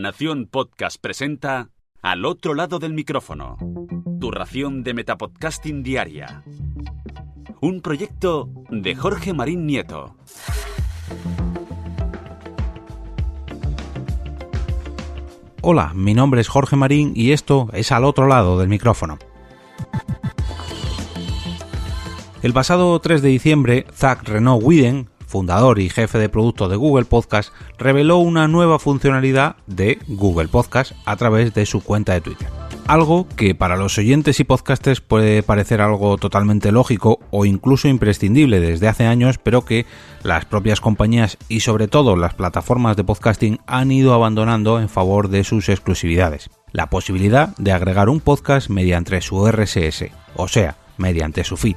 Nación Podcast presenta Al otro lado del micrófono, tu ración de metapodcasting diaria. Un proyecto de Jorge Marín Nieto. Hola, mi nombre es Jorge Marín y esto es Al otro lado del micrófono. El pasado 3 de diciembre, Zach Renaud-Widen, fundador y jefe de producto de Google Podcast, reveló una nueva funcionalidad de Google Podcast a través de su cuenta de Twitter. Algo que para los oyentes y podcasters puede parecer algo totalmente lógico o incluso imprescindible desde hace años, pero que las propias compañías y sobre todo las plataformas de podcasting han ido abandonando en favor de sus exclusividades. La posibilidad de agregar un podcast mediante su RSS, o sea, mediante su feed.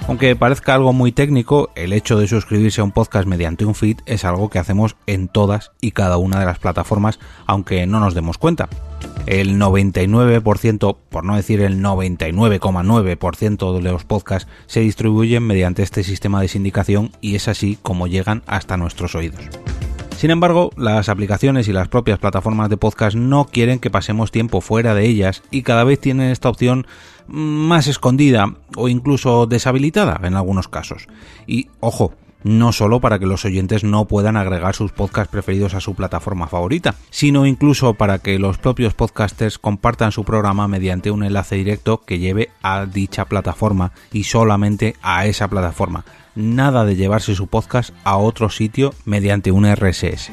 Aunque parezca algo muy técnico, el hecho de suscribirse a un podcast mediante un feed es algo que hacemos en todas y cada una de las plataformas, aunque no nos demos cuenta. El 99%, por no decir el 99,9% de los podcasts se distribuyen mediante este sistema de sindicación y es así como llegan hasta nuestros oídos. Sin embargo, las aplicaciones y las propias plataformas de podcast no quieren que pasemos tiempo fuera de ellas y cada vez tienen esta opción más escondida o incluso deshabilitada en algunos casos. Y, ojo, no solo para que los oyentes no puedan agregar sus podcasts preferidos a su plataforma favorita, sino incluso para que los propios podcasters compartan su programa mediante un enlace directo que lleve a dicha plataforma y solamente a esa plataforma. Nada de llevarse su podcast a otro sitio mediante un RSS.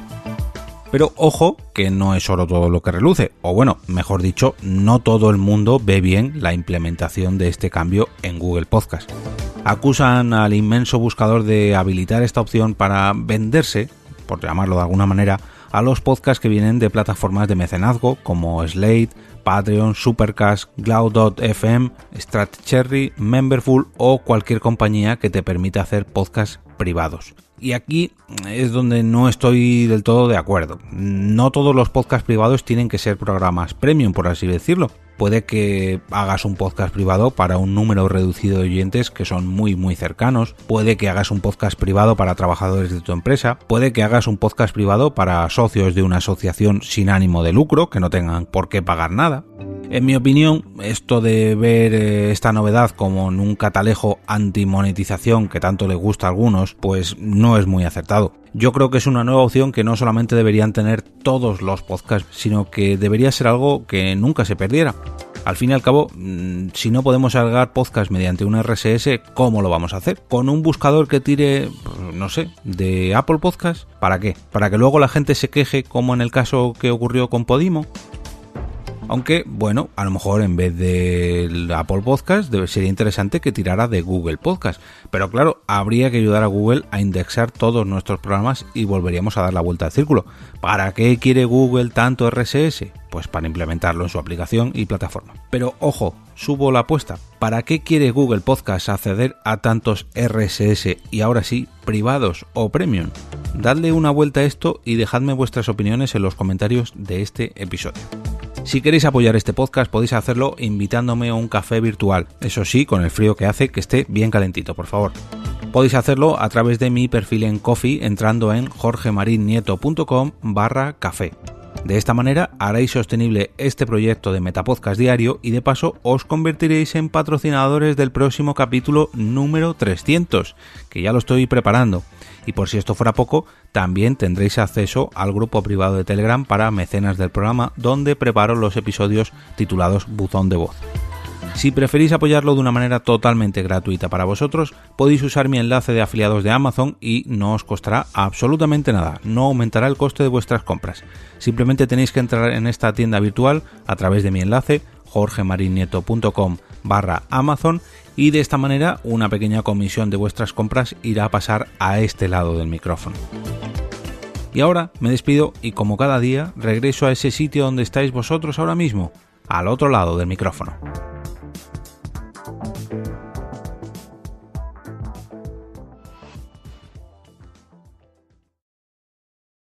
Pero ojo, que no es oro todo lo que reluce, o bueno, mejor dicho, no todo el mundo ve bien la implementación de este cambio en Google Podcast. Acusan al inmenso buscador de habilitar esta opción para venderse, por llamarlo de alguna manera, a los podcasts que vienen de plataformas de mecenazgo como Slate, Patreon, Supercast, Cloud.fm, Stratcherry, Memberful o cualquier compañía que te permita hacer podcasts privados. Y aquí es donde no estoy del todo de acuerdo. No todos los podcasts privados tienen que ser programas premium, por así decirlo. Puede que hagas un podcast privado para un número reducido de oyentes que son muy cercanos. Puede que hagas un podcast privado para trabajadores de tu empresa. Puede que hagas un podcast privado para socios de una asociación sin ánimo de lucro que no tengan por qué pagar nada. En mi opinión, esto de ver esta novedad como en un catalejo anti-monetización que tanto les gusta a algunos, pues no es muy acertado. Yo creo que es una nueva opción que no solamente deberían tener todos los podcasts, sino que debería ser algo que nunca se perdiera. Al fin y al cabo, si no podemos agregar podcast mediante un RSS, ¿cómo lo vamos a hacer? ¿Con un buscador que tire, no sé, de Apple Podcast? ¿Para qué? ¿Para que luego la gente se queje como en el caso que ocurrió con Podimo? Aunque, bueno, a lo mejor en vez de Apple Podcast sería interesante que tirara de Google Podcast. Pero claro, habría que ayudar a Google a indexar todos nuestros programas y volveríamos a dar la vuelta al círculo. ¿Para qué quiere Google tanto RSS? Pues para implementarlo en su aplicación y plataforma. Pero ojo, subo la apuesta. ¿Para qué quiere Google Podcast acceder a tantos RSS y ahora sí, privados o premium? Dadle una vuelta a esto y dejadme vuestras opiniones en los comentarios de este episodio. Si queréis apoyar este podcast podéis hacerlo invitándome a un café virtual, eso sí, con el frío que hace, que esté bien calentito, por favor. Podéis hacerlo a través de mi perfil en Ko-fi entrando en jorgemarinieto.com/café. De esta manera haréis sostenible este proyecto de Metapodcast diario y de paso os convertiréis en patrocinadores del próximo capítulo número 300, que ya lo estoy preparando. Y por si esto fuera poco, también tendréis acceso al grupo privado de Telegram para mecenas del programa, donde preparo los episodios titulados Buzón de Voz. Si preferís apoyarlo de una manera totalmente gratuita para vosotros, podéis usar mi enlace de afiliados de Amazon y no os costará absolutamente nada, no aumentará el coste de vuestras compras. Simplemente tenéis que entrar en esta tienda virtual a través de mi enlace jorgemarinieto.com/Amazon y de esta manera una pequeña comisión de vuestras compras irá a pasar a este lado del micrófono. Y ahora me despido y como cada día regreso a ese sitio donde estáis vosotros ahora mismo, al otro lado del micrófono.